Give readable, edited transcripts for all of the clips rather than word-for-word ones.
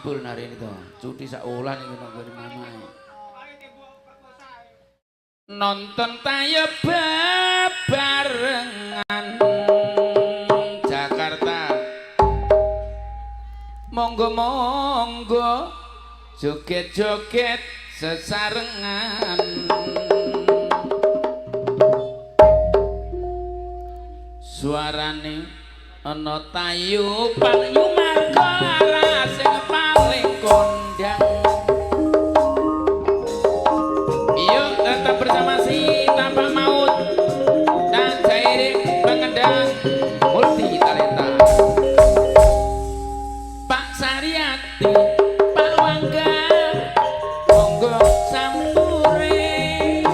mabul hari ini tuh. Cuti saulan iki nang ngene mamae. Nonton tayo bebarengan Jakarta. Monggo-monggo joget-joget sesarengan. Suarane ana tayu payu marga lara sing paling kondang. Yuk tetap bersama si Tapak Maut dan Jairing pengendang multi talenta. Pak Sariati, Pak Wangga, monggo sampure.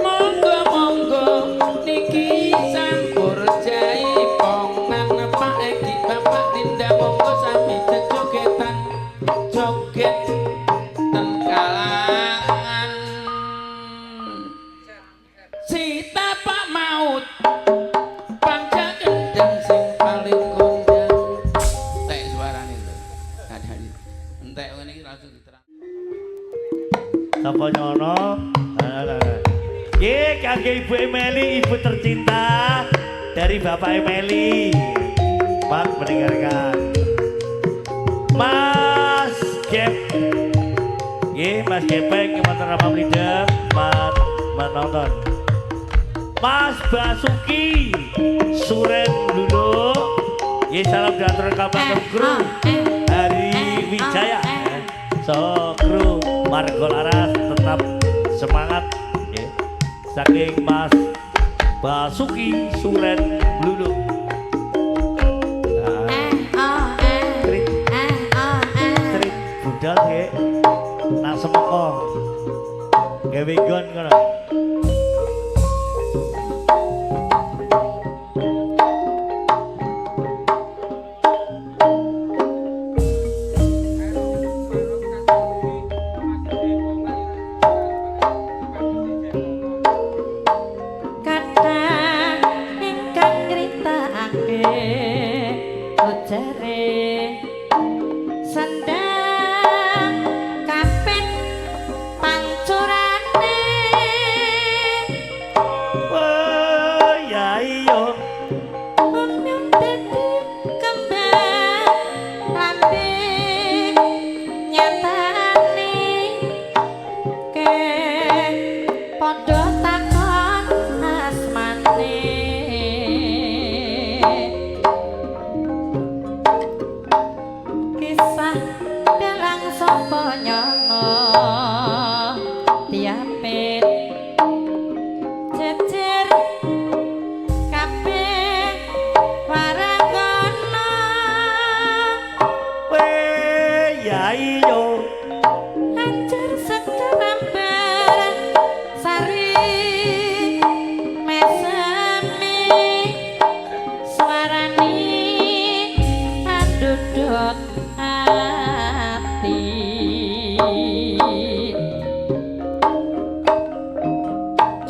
Monggo niki sampur jaipongan Pak Egi Bapak Dinda monggo sami jogetan joget ten kalangan si Tapak Maut bangsa kendang sing paling kondang. Entek suarane lho. Kadang entek ngene iki langsung diterang. Sapa nyono? Ye kangge Ibu Emeli, ibu tercinta dari Bapak Emeli. Mas mendengarkan. Mas Gep. Ye Mas Gepeng motor ramah lidah, Mas menonton. Mas Basuki Suren dulu. Ye salam diatur kabar kru dari Wijaya. So kru Margo Laras tetap semangat. Saking Mas Basuki Suren Blulu. Trit budal nggih. Nak semeko. Gawe gon ngono.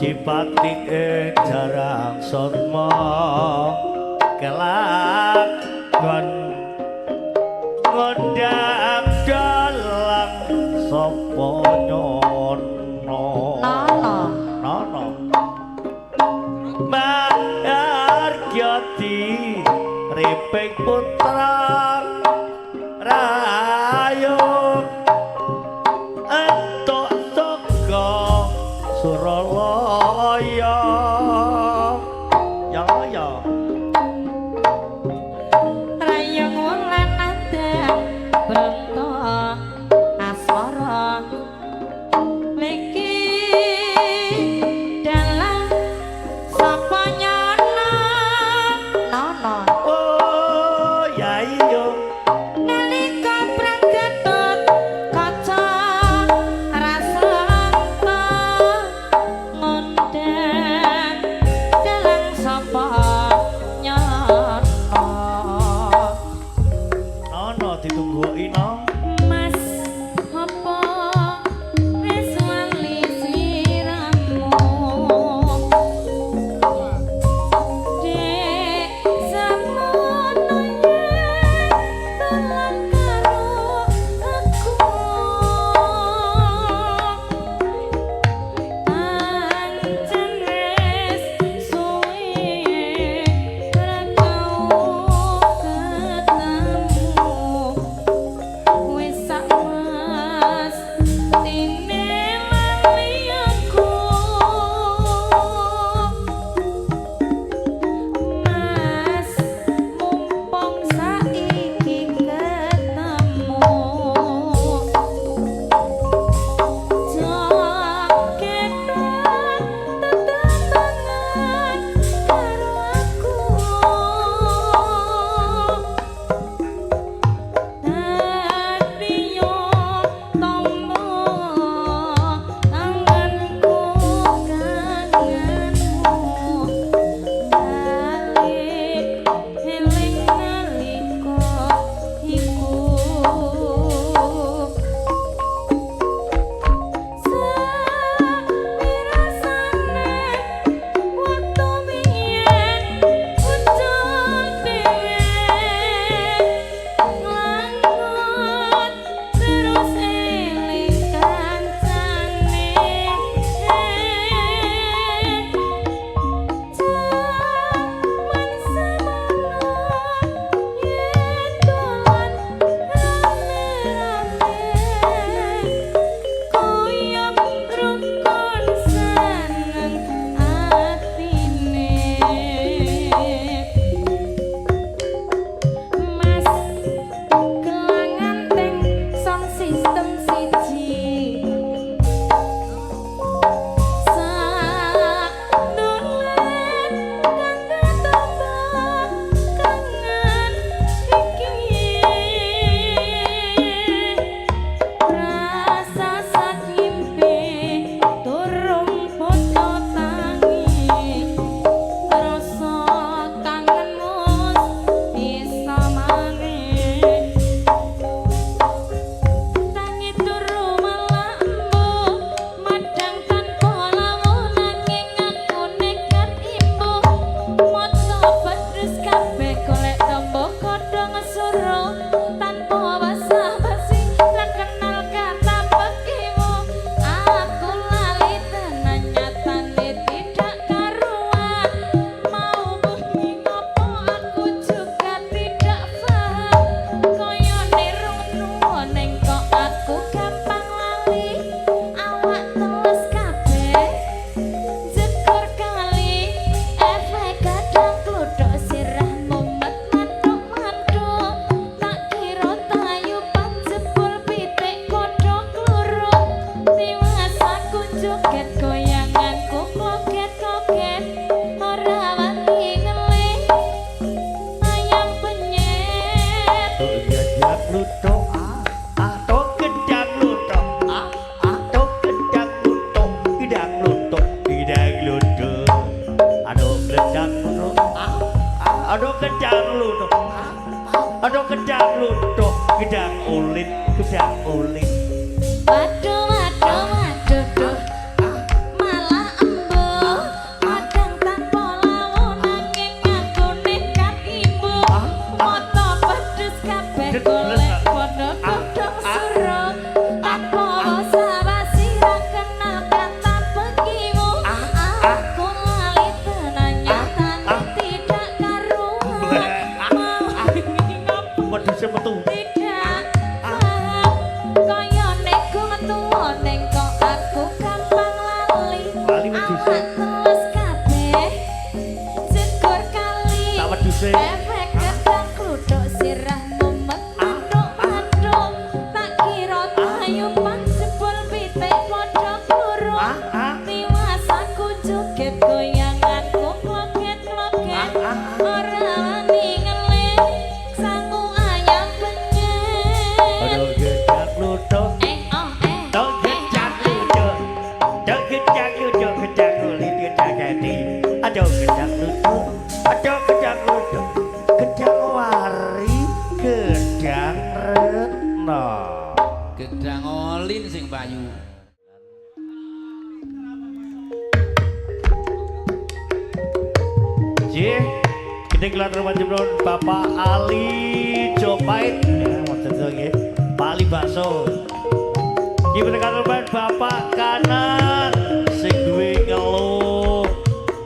Cipatik jarang sotmo kelakon ngondang dalang sopo nyono nono Margyati Riping Putra Rayu entuk saka Suralaya ya rayong wulan andang brata asmara mligi dalang sapa nyono nono oh yai Aduh kedang luduh. Aduh kedang luduh. Gedang ulit, gedang ulit. Waduh, waduh, waduh, duh. Malah embuh. Kadang tanpa lawu nanging nganggo nekat ibu. Mata pedes kabeh golek padha-padha suruh. Tanpa basa-basi ra kenal kata pegimu. Aku lali tenan nyatane tidak karuan. Mau ngapa Wedhuse metu. tidak paham kaya nego tuwa ning kok aku gampang lali Lali wedhuse. awak telus kabeh jegur kali Tak wedhuse. efek gedang kluduk sirah mumet mantuk-mantuk tak kira tayu pan jebul pitik padha kluru tiwas aku joget goyanganku kloget-kloget ora wani ngeling sangu ayam pengen Aduh gedang luduh. Dong gedang luduh. Dong gedang luduh, gedang ulit, gedang gadi. Aduh gedang luduh. Aduh gedang luduh. Gedang wari, gedang retno. Gedang olin sing payu. Jih, kita gelar rumah jemron Bapak Ali Jopait. Ya, maksud itu nggih. Pak Ali Bakso. Gimana kabar Bapak Kanan sing duwe ngeluh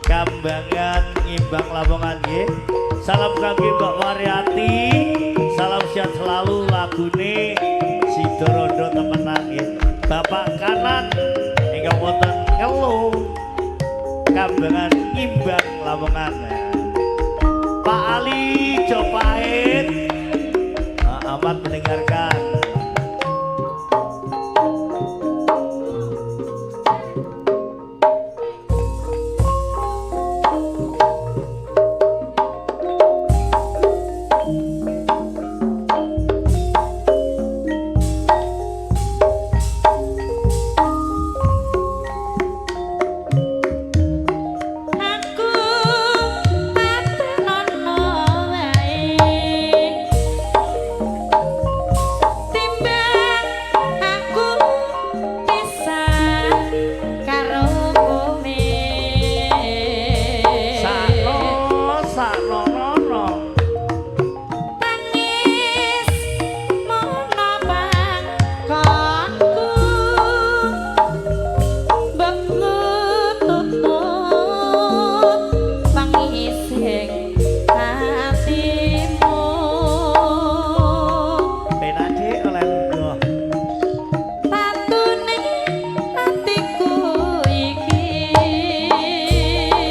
Kambangan ngimbang Lamongan nggih. Salam kangge Mbak Waryati. Salam sehat selalu lagune Sidorondo temenan nggih. Bapak Kanan ingkang wonten ngeluh Kambangan ngimbang Lamongan. Pak Ali Jopait amat mendengarkan. aku tatenono wae timbang aku pisah karo kowe Sakno nono. tangis mono bangkonku mbekku tutup pangising hatimu Penade oleh luduh. tatune hatiku iki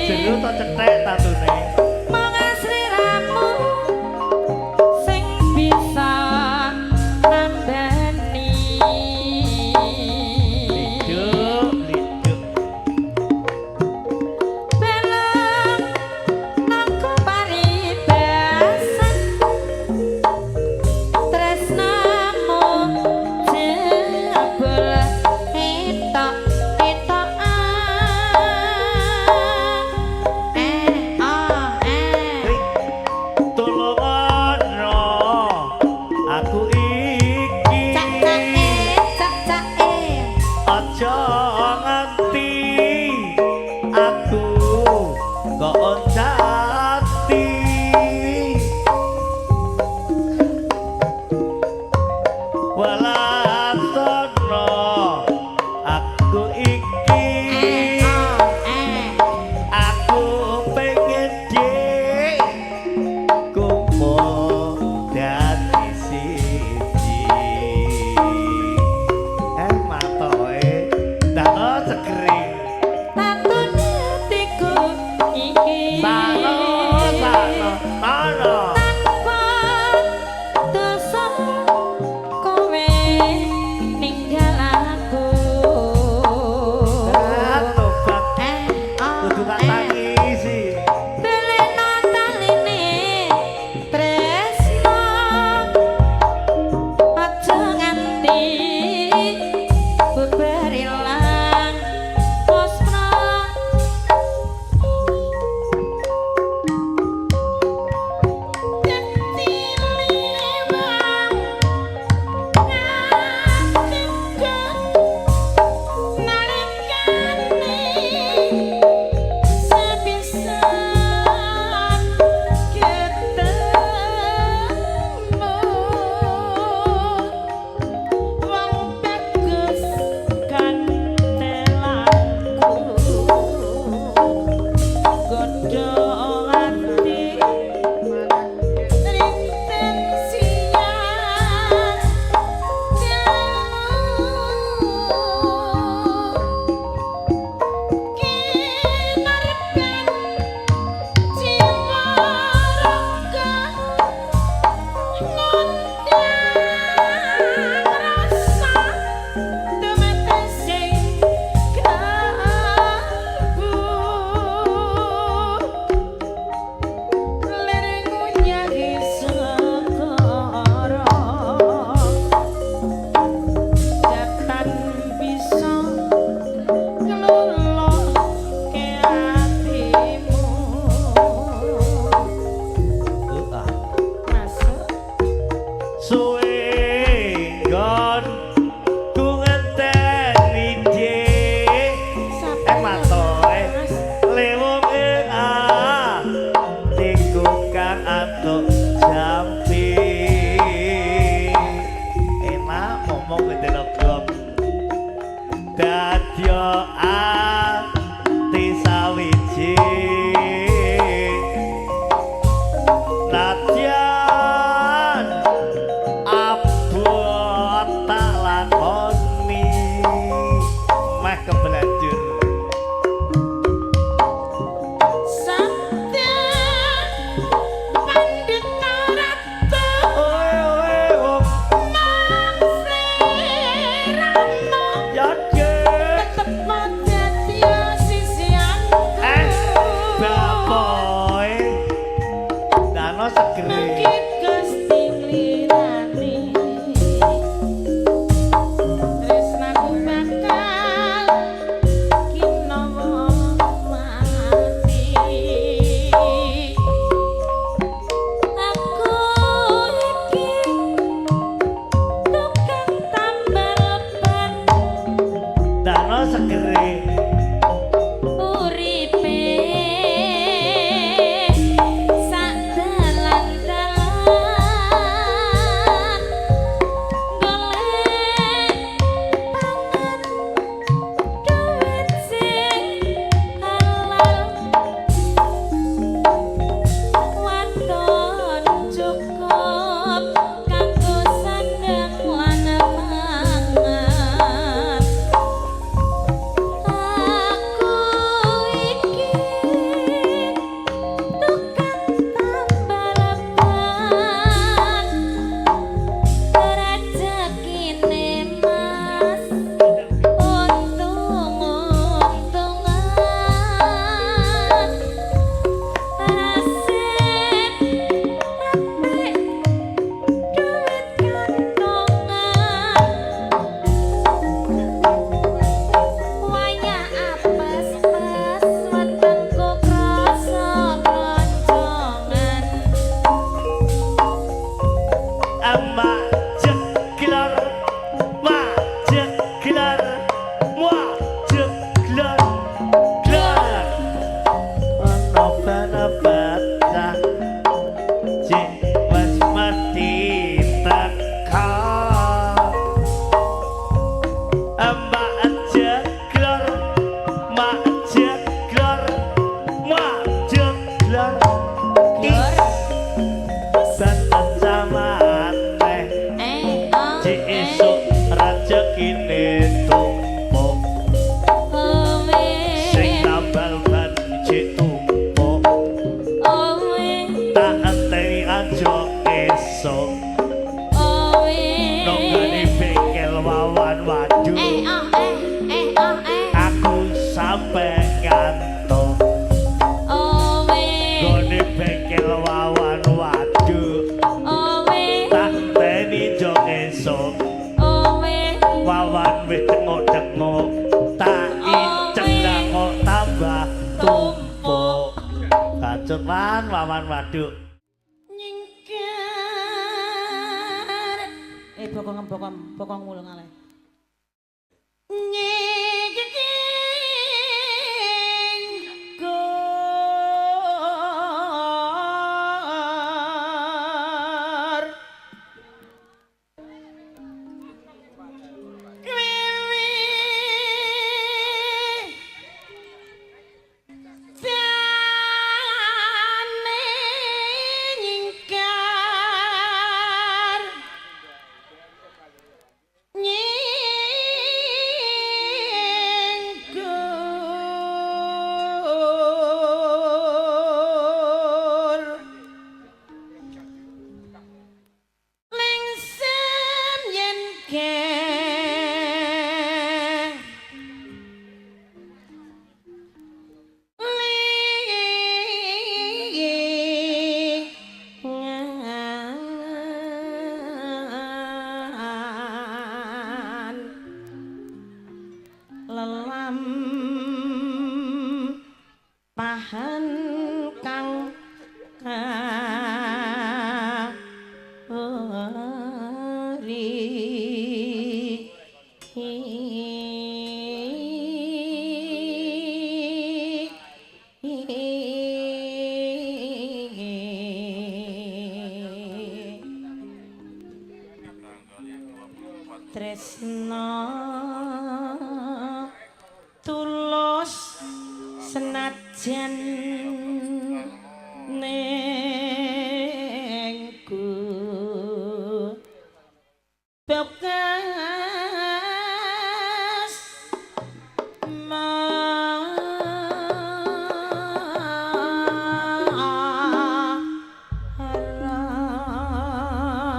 Jero to cetek tatune. mengasriramu sing bisa nandani Liduk, liduk. belum nangku paribasan tresnamu jebul Tulungono aku iki. Aja nganti aku kok oncati. Walatono aku iki. Aku pengen dik kumo dadi siji. Matoe dak segering. tatune hatiku iki segere Gusti lirane tresnaku bakal kinawa mati aku iki tukang tambal ban dano segere uripe sak dalan-dalan golek pangan duit sing halal wadon cukup kanggo sandang lan mangan aku iki tukang tambal ban rezekine mas untung-untungan aset apik duit kantongan wayah apes-pes wetengku krasa kloncongan ama jeklar ma jeklar wa jeklar klar ono bana cek mas mati teka ama jeklar ma jeklar wa jeklar Santan sama teh Ci esuk rezekine tumpuk Sing tambal ban ci tumpuk Tak enteni aja esuk Nonggone bengkel wawan waduh Aku sampe ngantuk Gone bengkel wawan waduh Tak enteni jo esuk Wawan wis tengok-tengok Tak iceng lah kok tambah tumpuk Bacut lan wawan waduk nyingkar bokong mulung ale nyingkar kwiwi tiane nyingkar nyingkur lingsem yen ke lingan lelam pahan kang kari tresna tulus senajan nengku bekas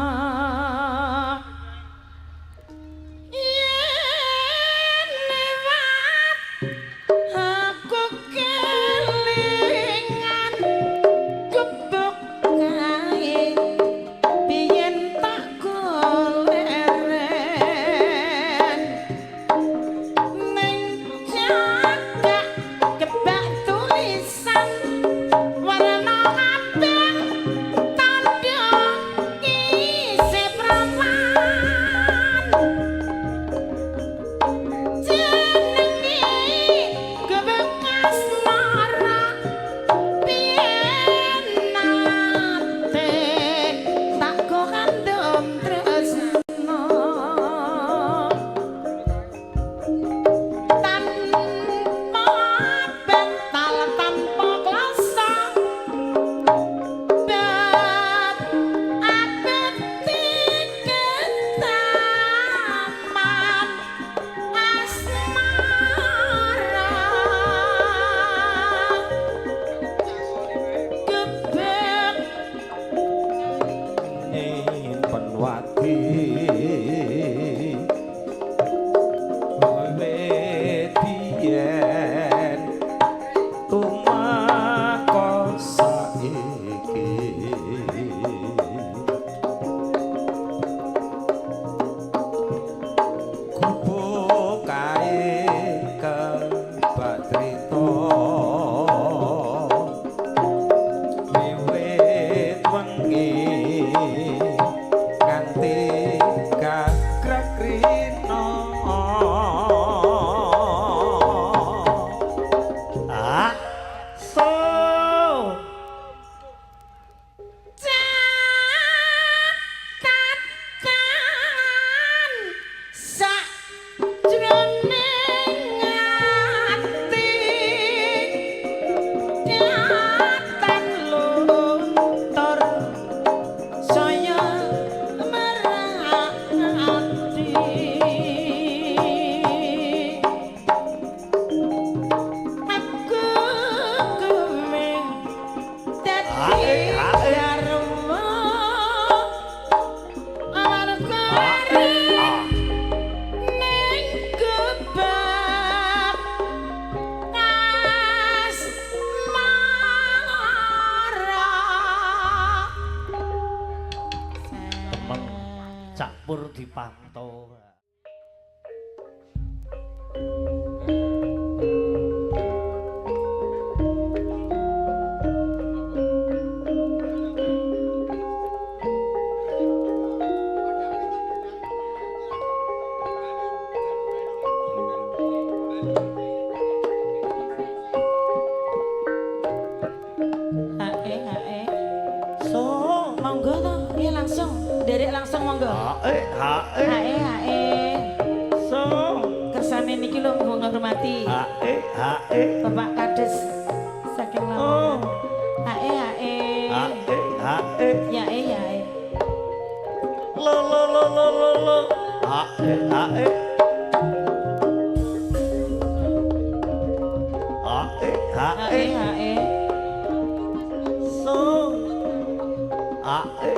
marah yen lewat aku kelingan Cakpur dipantau. Kersane niki lho mohon ngurmati. Bapak Kades saking Lamongan. Yae. Lo. Hae. So. Hae.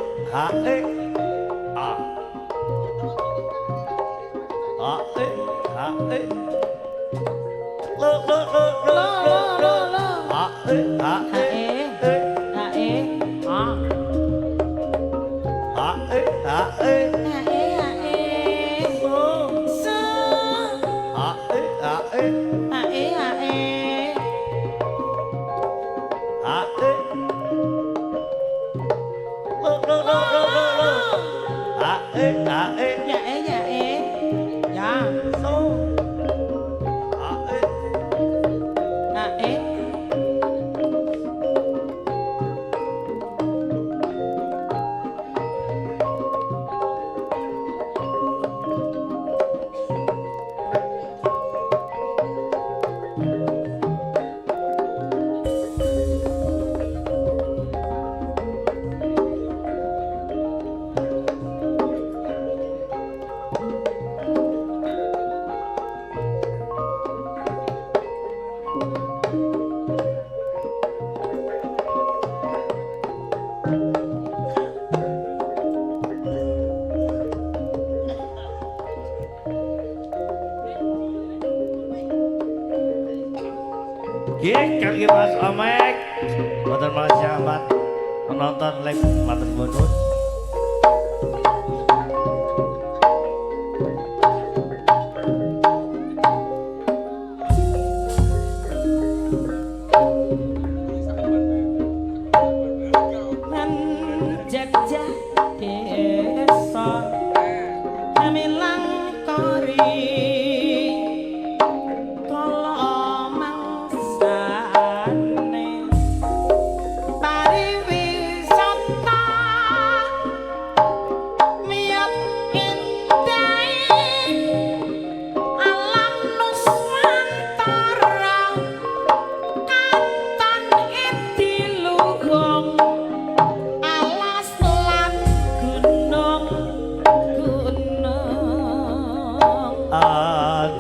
Kaki Mas Omek, Boten Mas penonton live matur nuwun.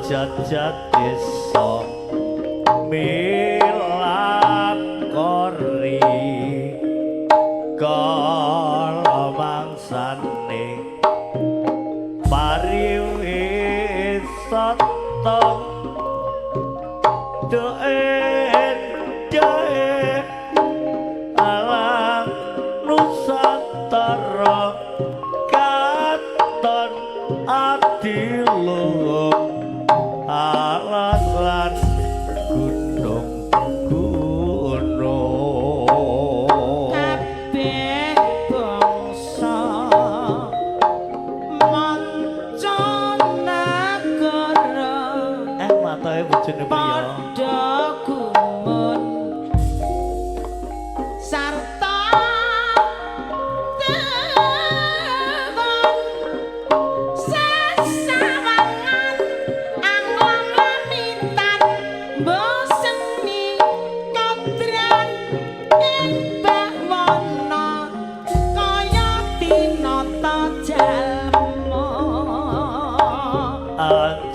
Jajat desa milakori kala mangsane pariwisata doen alam nusantara katon adiluhung alat lan gunung kabeh bangsa manca negara matahe bojone priya padha gumun sarta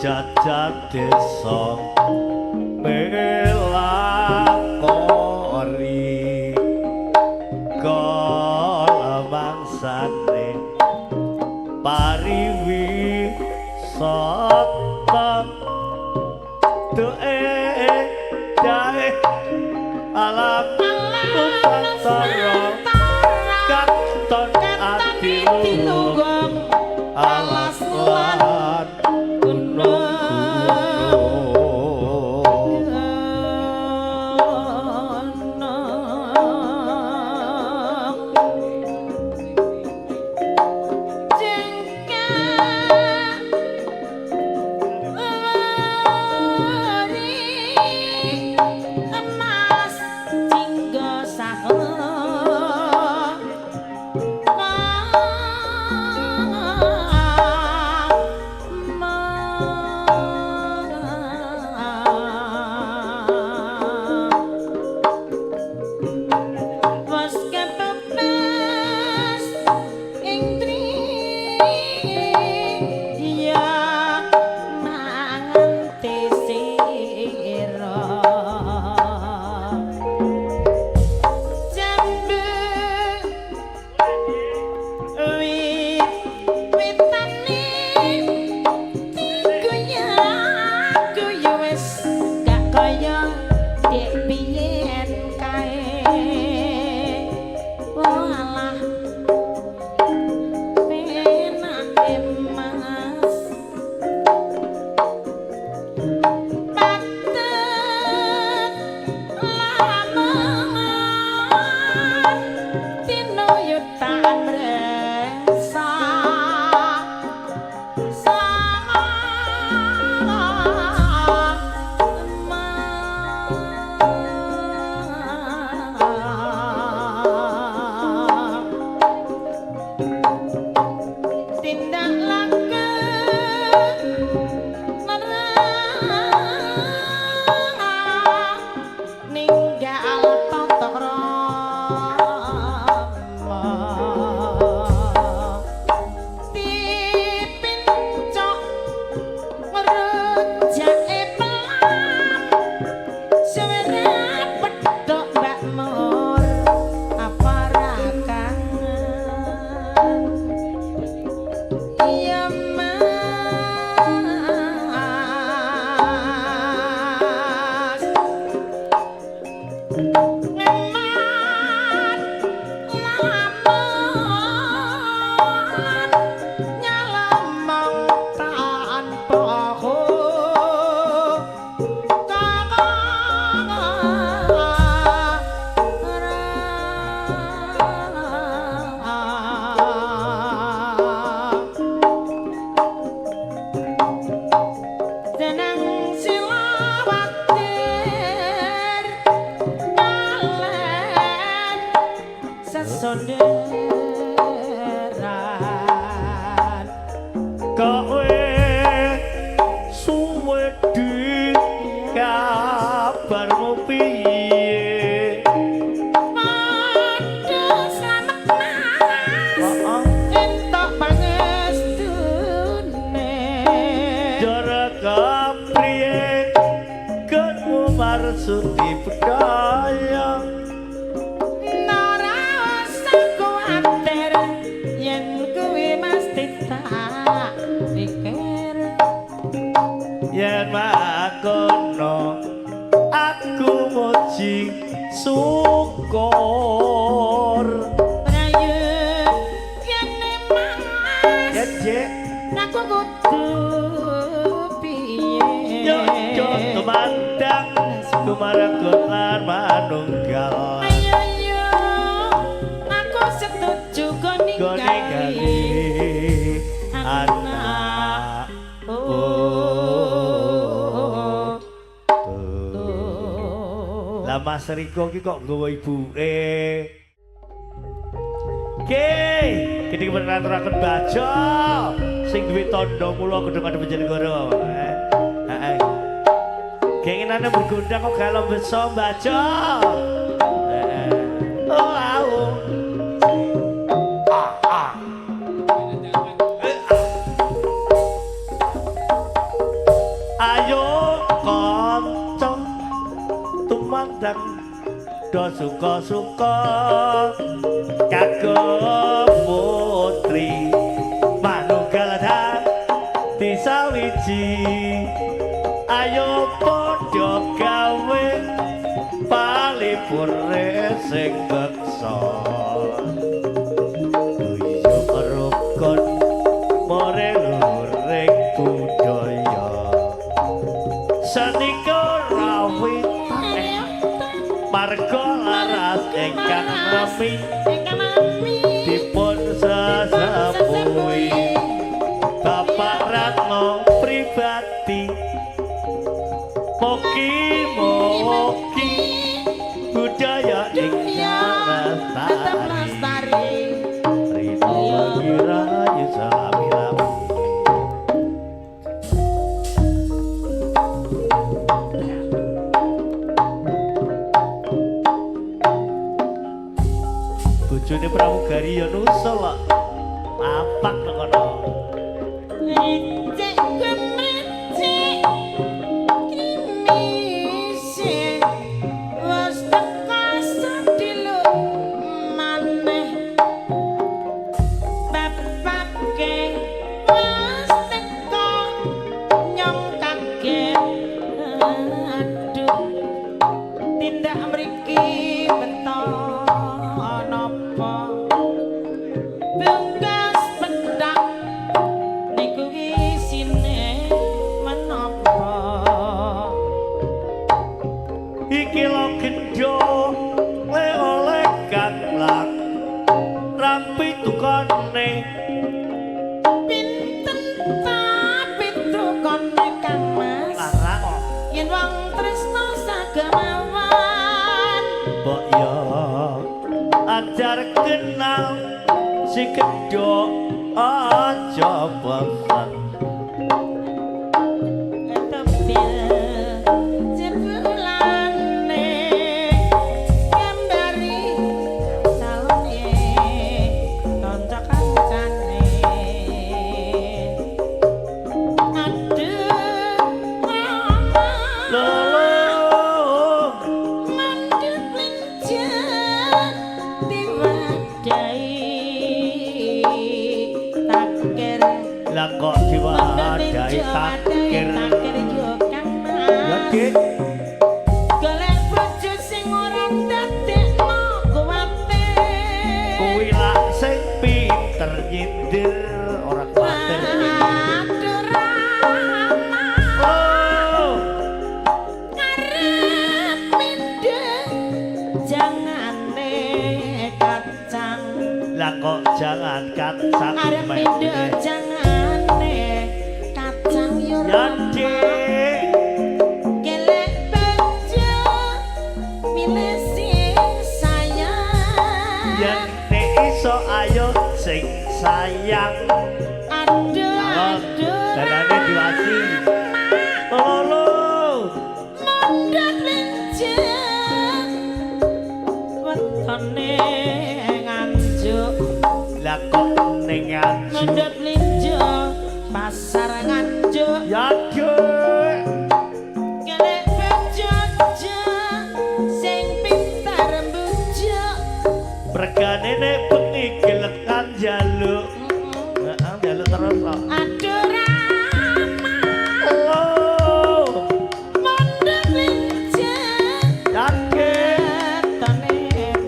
jajat desa melakori rasane pariwi sata doe dae alam nusantara katon ati lugong alas lan gunung sonderan kowe suwe di kabarmu piye padha selamat entuk pangestune jare kapriye kenmu marsudi budaya yen makono aku muji syukur rayu kene mangas aku kudu piye yo tumandang kumaragut lan manunggal ayo yo aku setuju go ningali anak lah Mas Riko ki kok nggawa ibuke. Ki menaturaken baja sing duwe tandha mula gedhe kadhe Bojonegoro. Heeh. Keinginane bergundang kok gak beso baja. Heeh. Oh, au. Ayo kanca tumandang do suka-suka kagem son Uyuk rukun more luring budaya Sanika rawitan marga laras ingkang remi dipun sesepuhi Bapak Ratno pribadi Moki budaya ingkang lestari Rino Wirayu Salamilam bojone pramugari ya nusul kok apak nang kono Licik kemecik kimise wis teka sadilu maneh bapake wis teka nyong kaget aduh tindak mriki beto napa bungkas pendak niku isine menapa iki lo gendho le oleh ganglang rampi tukane pinten tapi tukone Kang Mas larang kok yen wong tresna sagamawan mbok yo ajar kenal si gendho aja bosan tepil jebulane gambari salone kanca kancane aduh mama lolo mandut linjak diwadahi takir lah kok diwadahi takir ya dik golek bojo sing ora dadekno kuwatir kuwi lak sing pinter nyindir ora kuwatir aduh rama oh arep mindeng jangane kacang lah kok jangan kacang arep mindeng jangane kacang yo ya rama dik gelek bojo milih sing sayang yen nek iso ayo sing sayang aduh aduh dalane diwasi lolo mondot linjak wetone nganjuk lah kok ning anju mondot linjak pasar nganjuk ya dik gelek bojo sing pintar mbujuk regane nek bengi gelekan jaluk heeh jaluk terus kok aduh rama oh mondot linjak ya dik wetone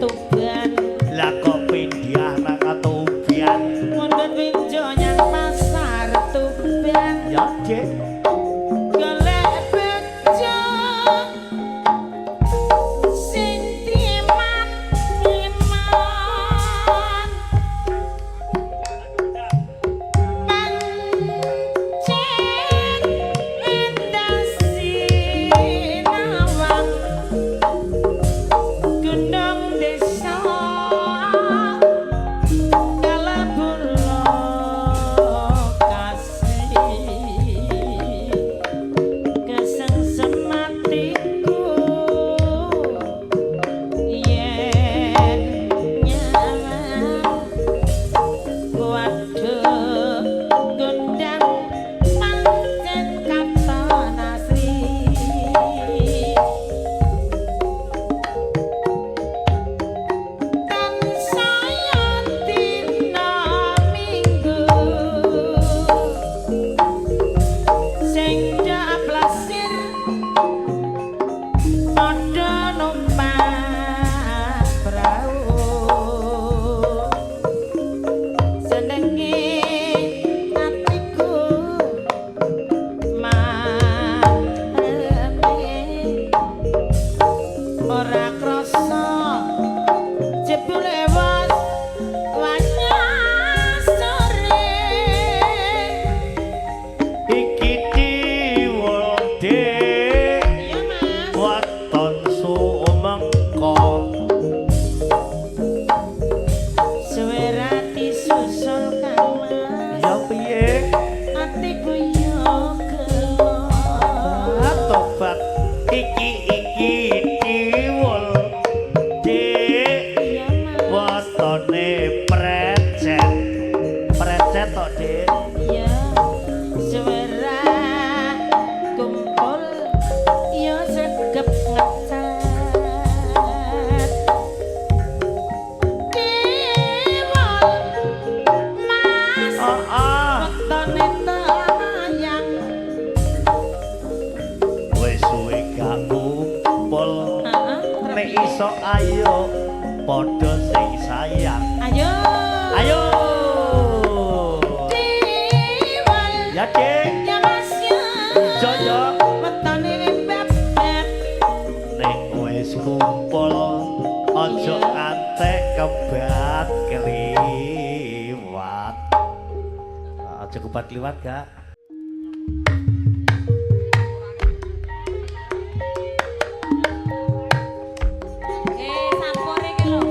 tuban lah kok pindah nang atubian mondot linjak nyang pasar tuban ya dik golek bojo sing timan iman padha sing sayang. Ayo. Ayo. Diwal. Ya, Cik. Ya Mas ya. Jojo. Wetone bebet. Nek wis kumpul aja antek kebat kliwat. Aja kebat kliwat, Kak. Sampore iki lho.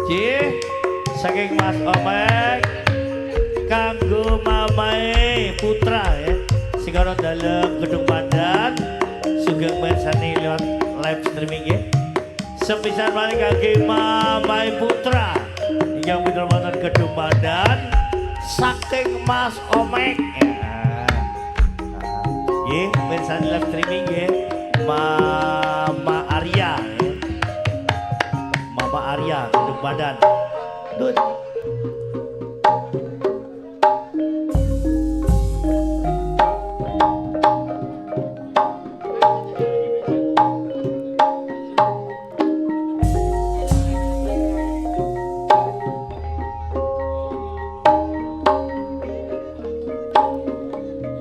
Cih, saking Mas Omek kanggo mamae putra ya sing ana dalem gedung Pandan sugeng mirsani lewat live streaming ya. Sepisan malih kangge mamae putra yang pinter wonten gedung Pandan saking Mas Omek. Nggih, mirsani live streaming nggih. Mama Arya ya. Mama Arya gedung Pandan. Dut.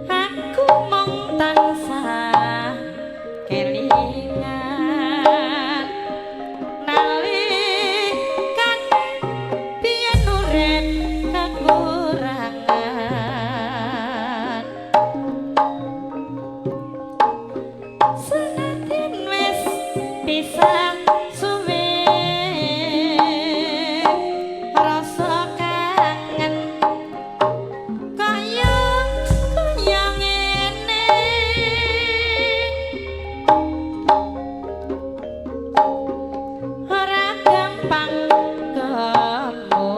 Aku mung tansah kelingan nalikan biyen urip kekurangan senajan wis pisah suwe rasa kangen kaya ngene ora gampang kamu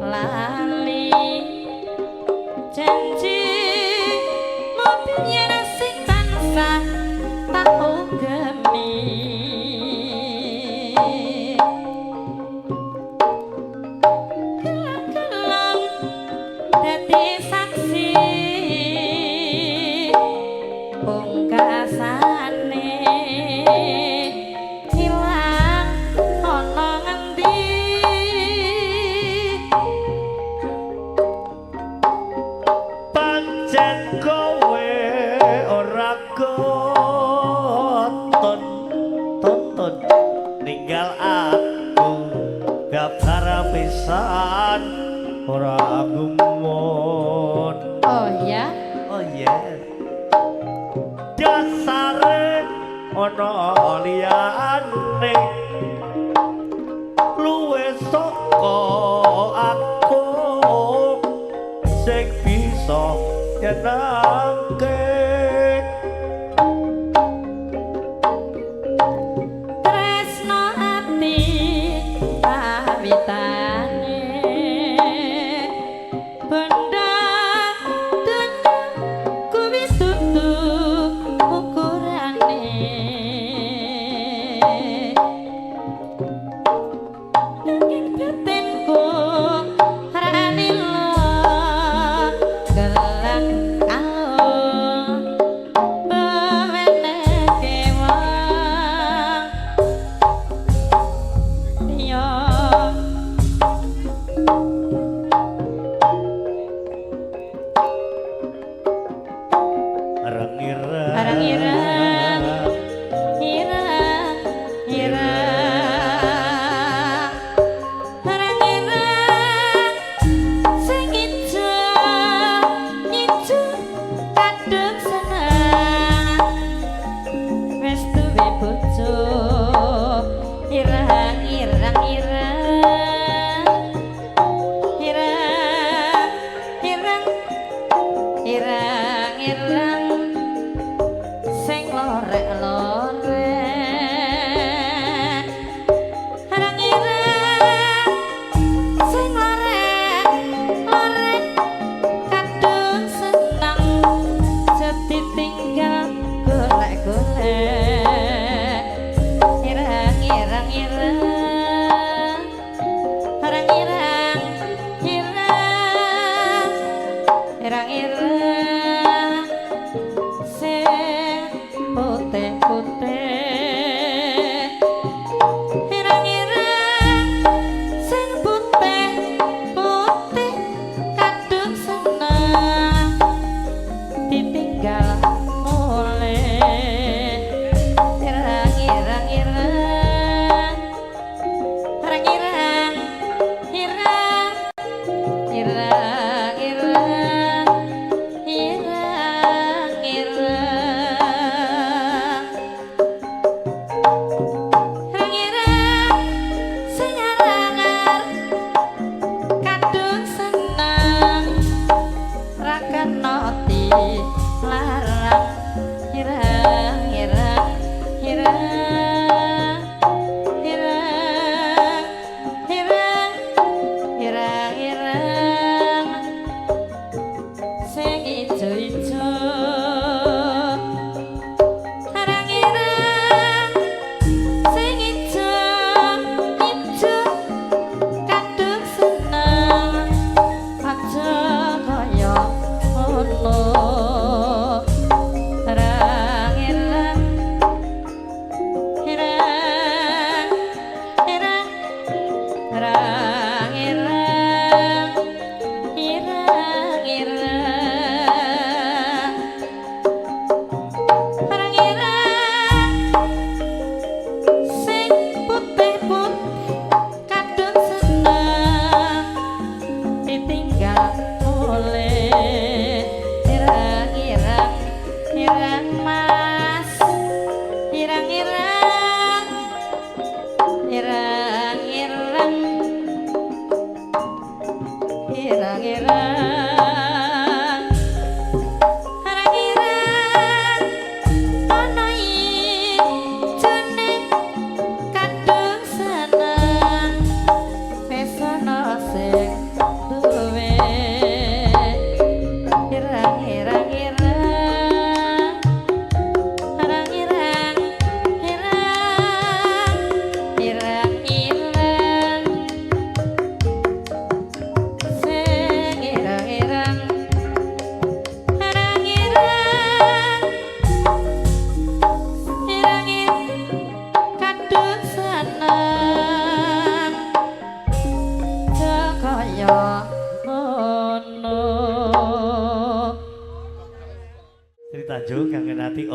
lali janji mobil yen sing tansah tak ugemi kelang dadi saksi pungkasane ilang ana ngendi Pancen kowe ora tonton ninggal aku gapara pisan ora gumun. oh ya Oh yes. Dasare ana liyane luwih saka aku sing bisa nyenengke. tresno ati awitane benda dunya kuwi dudu ukurane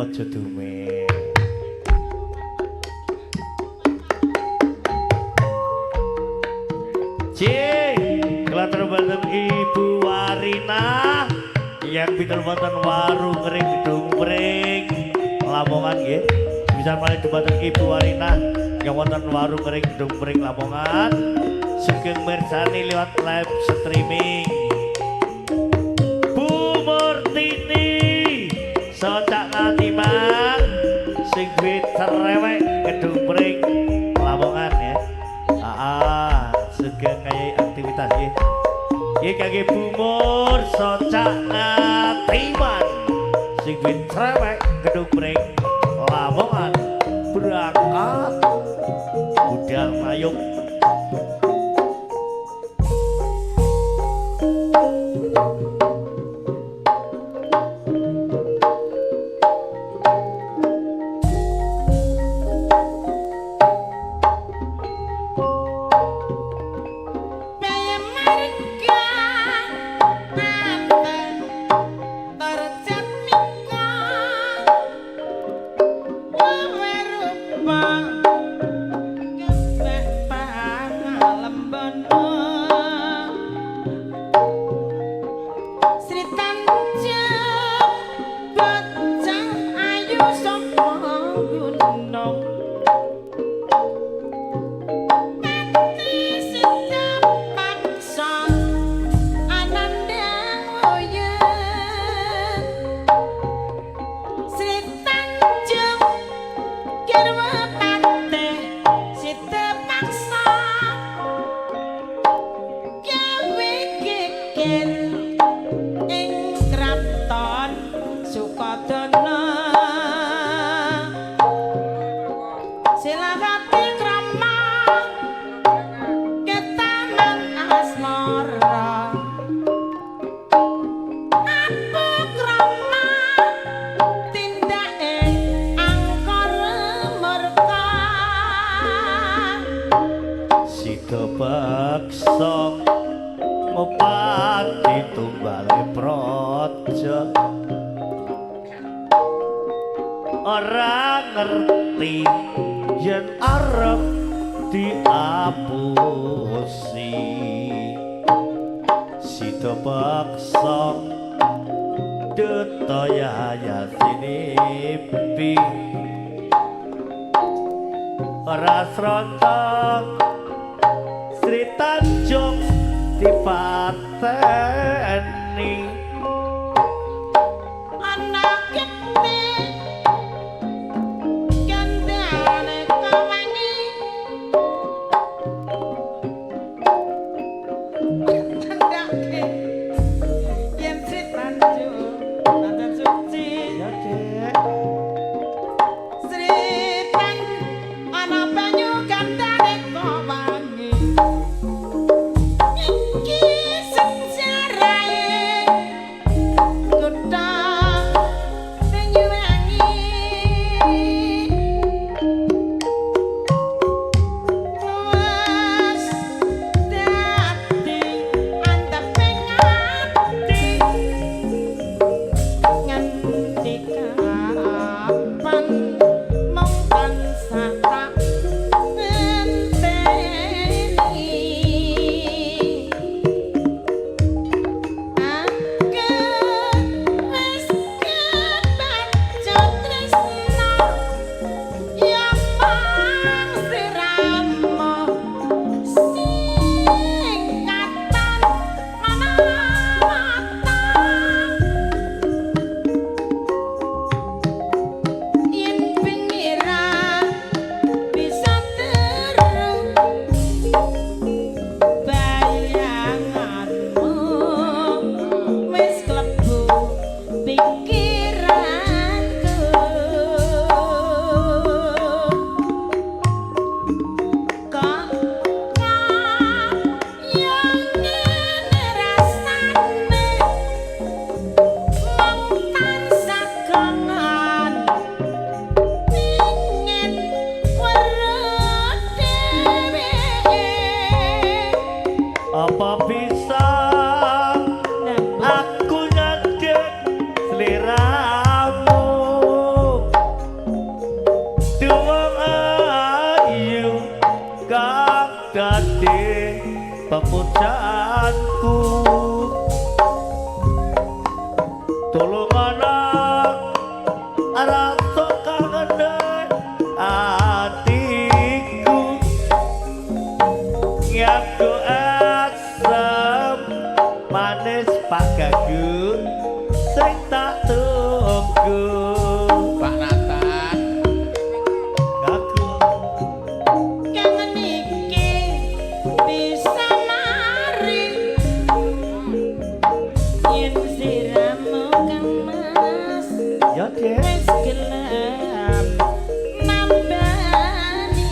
aja dume. Klater wonten Ibu Warina yang pinter wonten warung ring gedung ring Lamongan nggih. Bisa malih dumateng Ibu Warina yang wonten warung ring gedung ring Lamongan. Sugeng mirsani lewat live streaming. Bu Murtini Socak Ngatimang sing duwe cerewek gedung ring Lamongan ya. Sugeng kaya aktivitas nggih. Iki kangge Bu Mur Socak Ngatiman sing duwe cerewek gedung ring Lamongan berangkat budal mayung. Beksa ngopati tumbale praja ora ngerti yen arep diapusi sida beksa detaya yasinipi ora srontong Sri Tanjung dipateni anak gede gandane kawangi tandake yen Sri Tanjung nanten suci ya Dek Sri Tanjung ana banyu gandane kawangi pacanku tolong anak rasa kangen hatiku ngaku asam manis Pak Gagung sing tak tunggu Pak Nathan ngaku kangen iki bisa mari yen siramu kang mas ya dek wis gelap nambani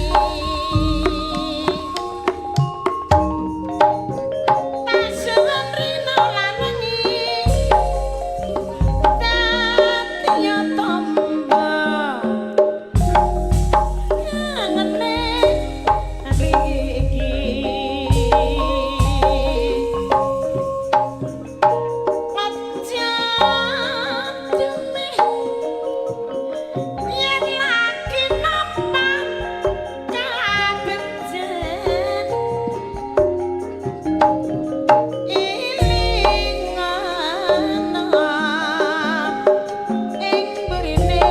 pasuwun rino lan wengi dadi tombo kangene iki aja demi yen lagi napa kabejen ilingana ing burine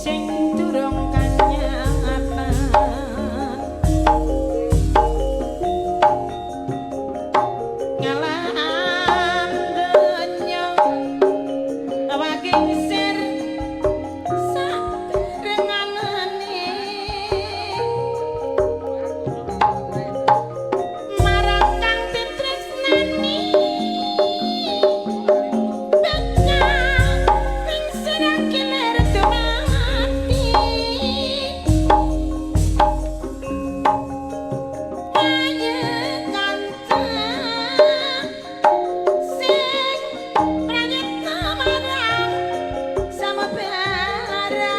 sing durung kanyatan ngalan donya awaking sir sarenganane marang kang ditresnani bakal ing sirah kiler dumati ayo kanca sing pranyata marang sama barang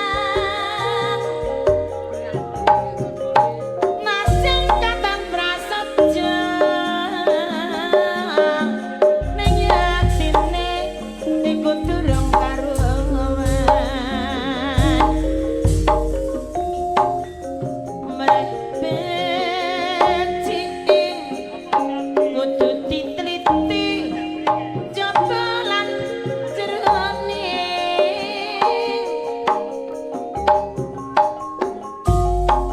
nasib kadang prasaja ning yatine iku durung karuan mrepeti kudu diteliti coba lan jerone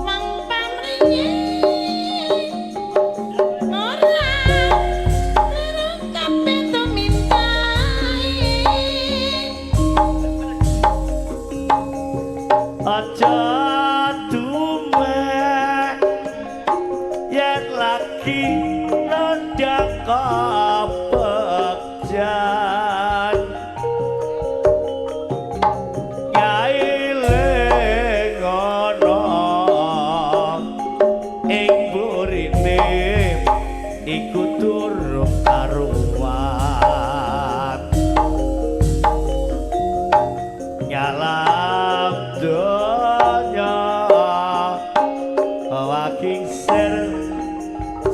wong pamrih ora lirung kabeh tumintai aja dume yen lagi nandang kapekjan ngailing ana ing burine iku durung karuan nyalam donya waking sir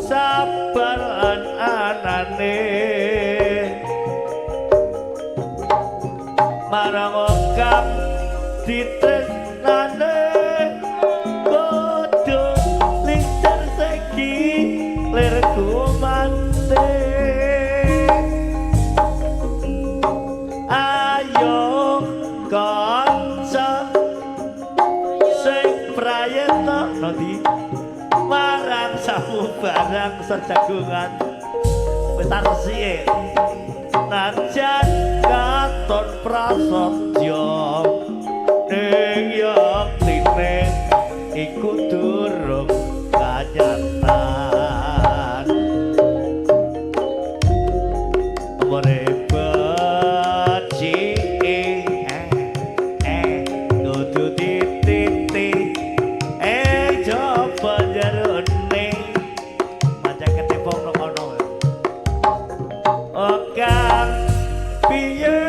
sabar anane marang wong kang ditresnane kudu linter segi lir kumante ayo kanca sing prayata nanti marang samu barang sejagungan wis resike najan katon prasetya ning yaktine iku durung kanyatan beci kudu dititi coba jerone macam ketepok rokono kang piye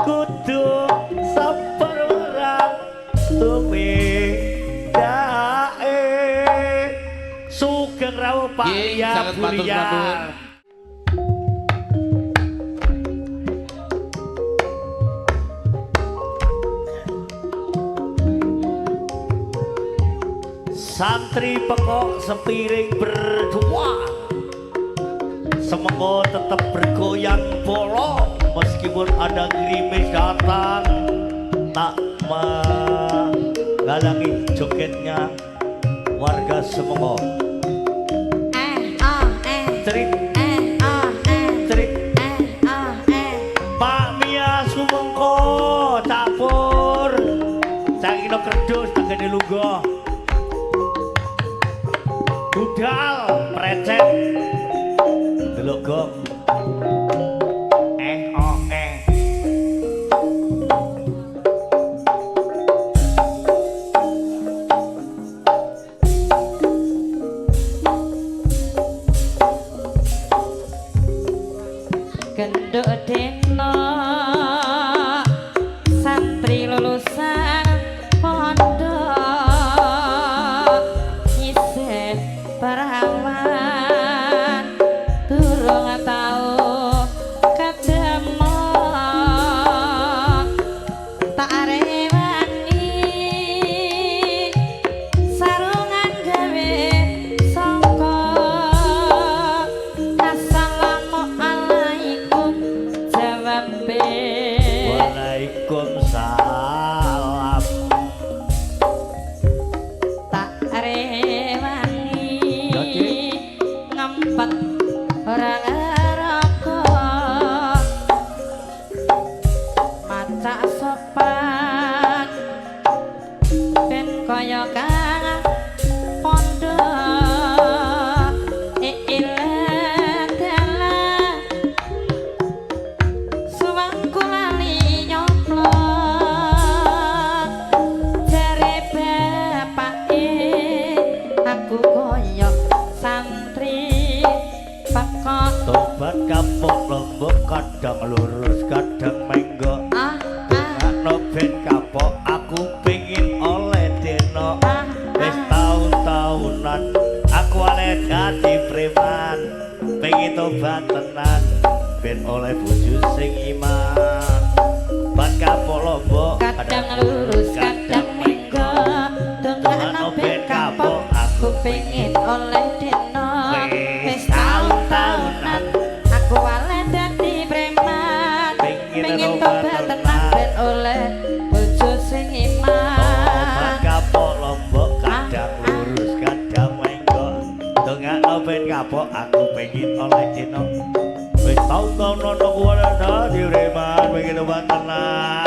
kudu sabar marang tumindae sugeng rawuh Pak Nggih, ya sangat matur Bulia nuwun. santri pekok sepiring berdua semoga tetap bergoyang bolong meskipun ada gerimis datang tak menghalangi jogetnya warga semoga cerit cerit Pak Mia Sumengko campur cakino kerdus tak gede lugo budal precet delok gong genduk deno santri lulusan pondok isih perawan durung tau ketemu tak arewani sarungan gawe sangka assalamualaikum jawabe Waalaikumsalam tak arewani ngempet ora ngerokok maca sopan ben kaya kang pondok ilang dalah suwangku lali nyoplok jare bapake aku koyo santri pekok tobat kapok lombok kadang lurus kadang menggo no ben kapok aku pengen oleh deno wis tahun-tahunan aku oleh dadi preman pengen tobat tenan ben oleh bojo sing iman ban kapok lombok kadang lurus kadang minggu dongakno ben kapok aku pengen oleh dino wis tahun-tahunan aku oleh dadi preman pengen tobat tenan ben oleh bojo sing iman kapok lombok kadang lurus kadang menggo dongakno ben kapok aku pengen oleh dino wis tahun-tahun ono kuwi dadi preman pengen tobat tenan